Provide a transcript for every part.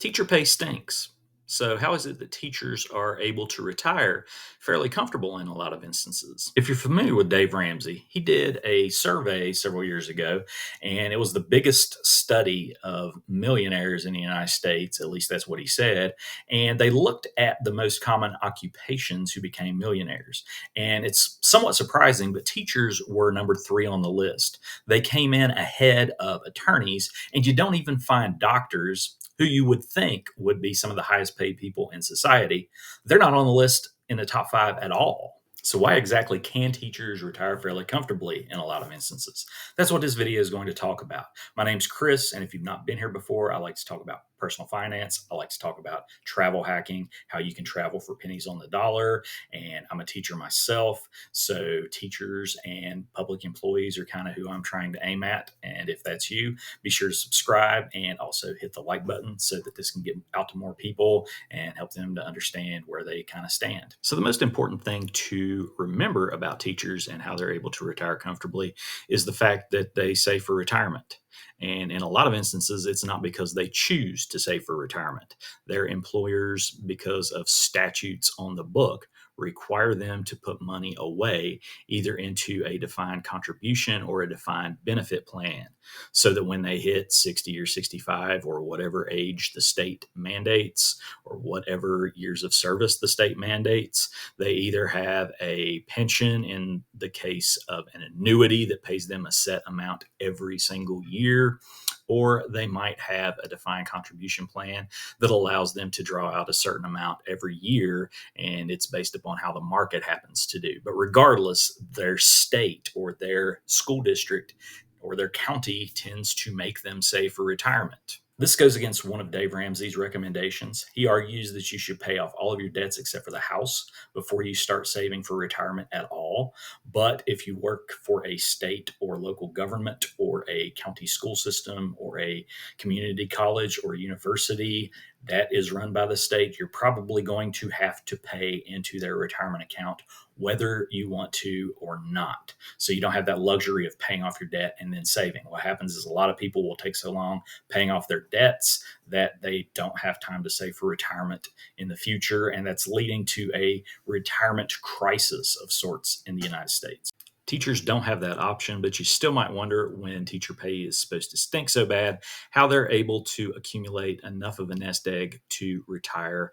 Teacher pay stinks. So, how is it that teachers are able to retire fairly comfortable in a lot of instances? If you're familiar with Dave Ramsey, he did a survey several years ago, and it was the biggest study of millionaires in the United States. At least that's what he said. And they looked at the most common occupations who became millionaires. And it's somewhat surprising, but teachers were number three on the list. They came in ahead of attorneys, and you don't even find doctors who you would think would be some of the highest paid people in society. They're not on the list in the top five at all. So, why exactly can teachers retire fairly comfortably in a lot of instances? That's what this video is going to talk about. My name's Chris, and if you've not been here before, I like to talk about personal finance. I like to talk about travel hacking, how you can travel for pennies on the dollar. And I'm a teacher myself. So, teachers and public employees are kind of who I'm trying to aim at. And if that's you, be sure to subscribe and also hit the like button so that this can get out to more people and help them to understand where they kind of stand. So, the most important thing to remember about teachers and how they're able to retire comfortably is the fact that they save for retirement. And in a lot of instances, it's not because they choose to save for retirement. Their employers, because of statutes on the book, require them to put money away either into a defined contribution or a defined benefit plan so that when they hit 60 or 65 or whatever age the state mandates or whatever years of service the state mandates, they either have a pension in the case of an annuity that pays them a set amount every single year, or they might have a defined contribution plan that allows them to draw out a certain amount every year, and it's based upon how the market happens to do. But regardless, their state or their school district or their county tends to make them save for retirement. This goes against one of Dave Ramsey's recommendations. He argues that you should pay off all of your debts except for the house before you start saving for retirement at all. But if you work for a state or local government or a county school system or a community college or university that is run by the state, you're probably going to have to pay into their retirement account whether you want to or not. So you don't have that luxury of paying off your debt and then saving. What happens is a lot of people will take so long paying off their debts that they don't have time to save for retirement in the future. And that's leading to a retirement crisis of sorts in the United States. Teachers don't have that option, but you still might wonder when teacher pay is supposed to stink so bad, how they're able to accumulate enough of a nest egg to retire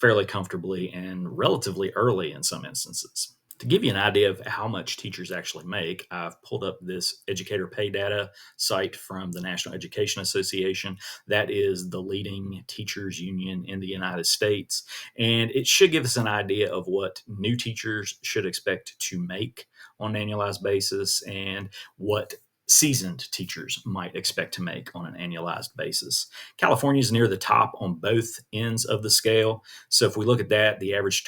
fairly comfortably and relatively early in some instances. To give you an idea of how much teachers actually make, I've pulled up this educator pay data site from the National Education Association. That is the leading teachers union in the United States. And it should give us an idea of what new teachers should expect to make on an annualized basis and what seasoned teachers might expect to make on an annualized basis. California is near the top on both ends of the scale. So if we look at that, the average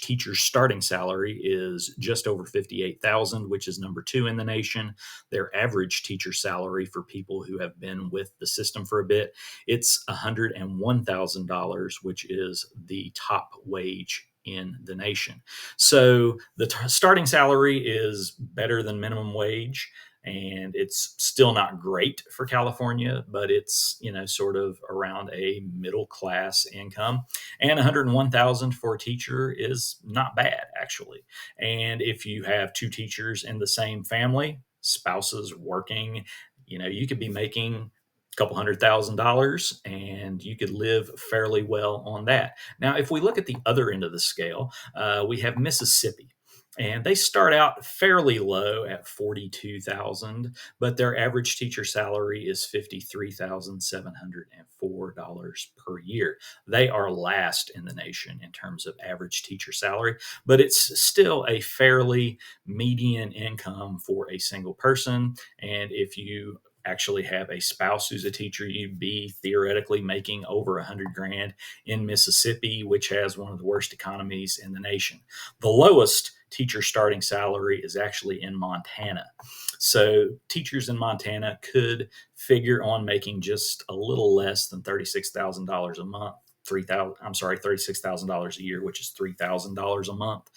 teacher's starting salary is just over 58,000, which is number two in the nation. Their average teacher salary for people who have been with the system for a bit, it's $101,000, which is the top wage in the nation. So the starting salary is better than minimum wage, and it's still not great for California, but it's, sort of around a middle class income. And 101,000 for a teacher is not bad, actually. And if you have two teachers in the same family, spouses working, you could be making a couple $100,000 and you could live fairly well on that. Now, if we look at the other end of the scale, we have Mississippi. And they start out fairly low at 42,000, but their average teacher salary is $53,704 per year. They are last in the nation in terms of average teacher salary, but it's still a fairly median income for a single person. And if you actually have a spouse who's a teacher, you'd be theoretically making over 100 grand in Mississippi, which has one of the worst economies in the nation. The lowest teacher starting salary is actually in Montana. So teachers in Montana could figure on making just a little less than $36,000 a month $36,000 a year, which is $3,000 a month.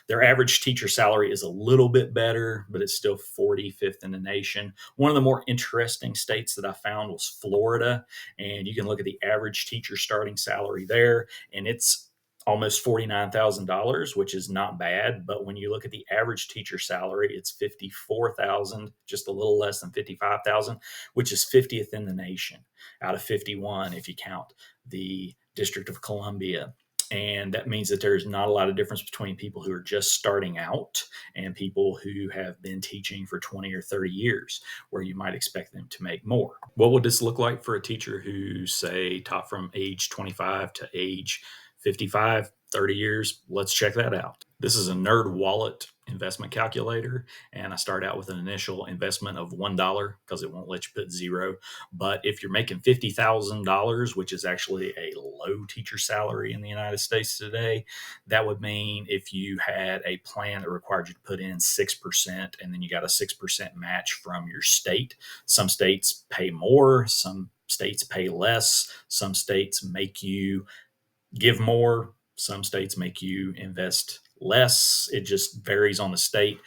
Their average teacher salary is a little bit better, but it's still 45th in the nation. One of the more interesting states that I found was Florida, and you can look at the average teacher starting salary there, and it's almost $49,000, which is not bad. But when you look at the average teacher salary, it's 54,000, just a little less than 55,000, which is 50th in the nation out of 51 if you count the District of Columbia. And that means that there's not a lot of difference between people who are just starting out and people who have been teaching for 20 or 30 years, where you might expect them to make more. What would this look like for a teacher who, say, taught from age 25 to age 55, 30 years? Let's check that out. This is a NerdWallet investment calculator, and I start out with an initial investment of $1 because it won't let you put zero. But if you're making $50,000, which is actually a low teacher salary in the United States today, that would mean if you had a plan that required you to put in 6% and then you got a 6% match from your state. Some states pay more, some states pay less, some states make you give more, some states make you invest less. It just varies on the state.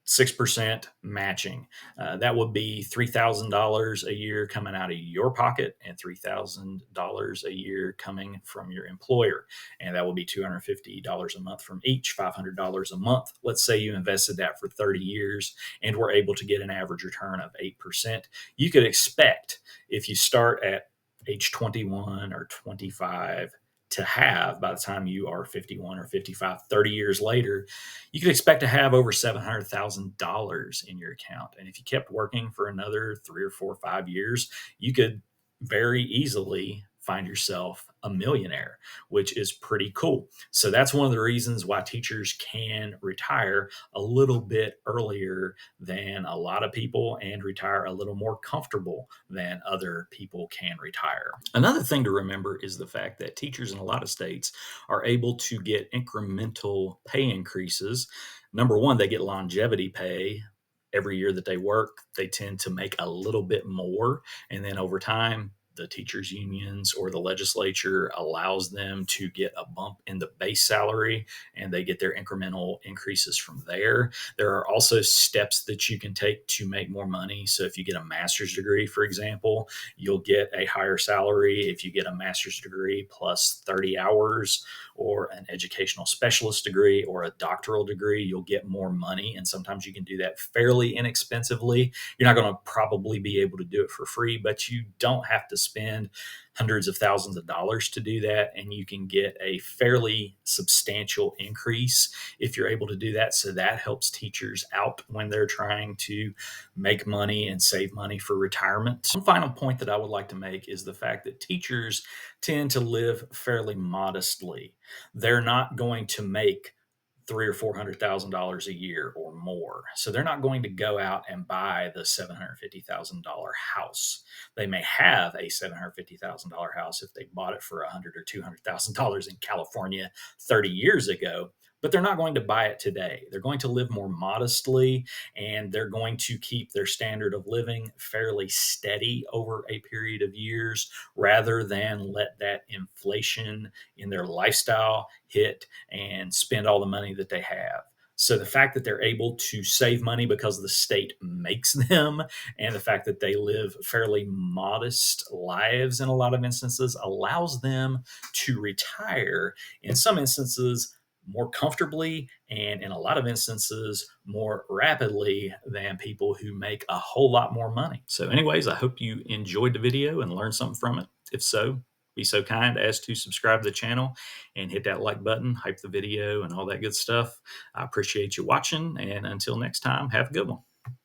6% matching. That would be $3,000 a year coming out of your pocket and $3,000 a year coming from your employer. And that will be $250 a month from each, $500 a month. Let's say you invested that for 30 years and were able to get an average return of 8%. You could expect, if you start at age 21 or 25, to have, by the time you are 51 or 55, 30 years later, you could expect to have over $700,000 in your account. And if you kept working for another 3 or 4 or 5 years, you could very easily find yourself a millionaire, which is pretty cool. So that's one of the reasons why teachers can retire a little bit earlier than a lot of people and retire a little more comfortable than other people can retire. Another thing to remember is the fact that teachers in a lot of states are able to get incremental pay increases. Number one, they get longevity pay. Every year that they work, they tend to make a little bit more. And then over time, the teachers' unions or the legislature allows them to get a bump in the base salary, and they get their incremental increases from there. There are also steps that you can take to make more money. So if you get a master's degree, for example, you'll get a higher salary. If you get a master's degree plus 30 hours, or an educational specialist degree, or a doctoral degree, you'll get more money. And sometimes you can do that fairly inexpensively. You're not going to probably be able to do it for free, but you don't have to spend hundreds of thousands of dollars to do that. And you can get a fairly substantial increase if you're able to do that. So that helps teachers out when they're trying to make money and save money for retirement. One final point that I would like to make is the fact that teachers tend to live fairly modestly. They're not going to make $300,000 or $400,000 a year or more. So they're not going to go out and buy the $750,000 house. They may have a $750,000 house if they bought it for $100,000 or $200,000 in California 30 years ago, but they're not going to buy it today. They're going to live more modestly, and they're going to keep their standard of living fairly steady over a period of years rather than let that inflation in their lifestyle hit and spend all the money that they have. So the fact that they're able to save money because the state makes them, and the fact that they live fairly modest lives in a lot of instances, allows them to retire in some instances more comfortably, and in a lot of instances more rapidly than people who make a whole lot more money. So anyways, I hope you enjoyed the video and learned something from it. If so, be so kind as to subscribe to the channel and hit that like button, hype the video, and all that good stuff. I appreciate you watching, and until next time, have a good one.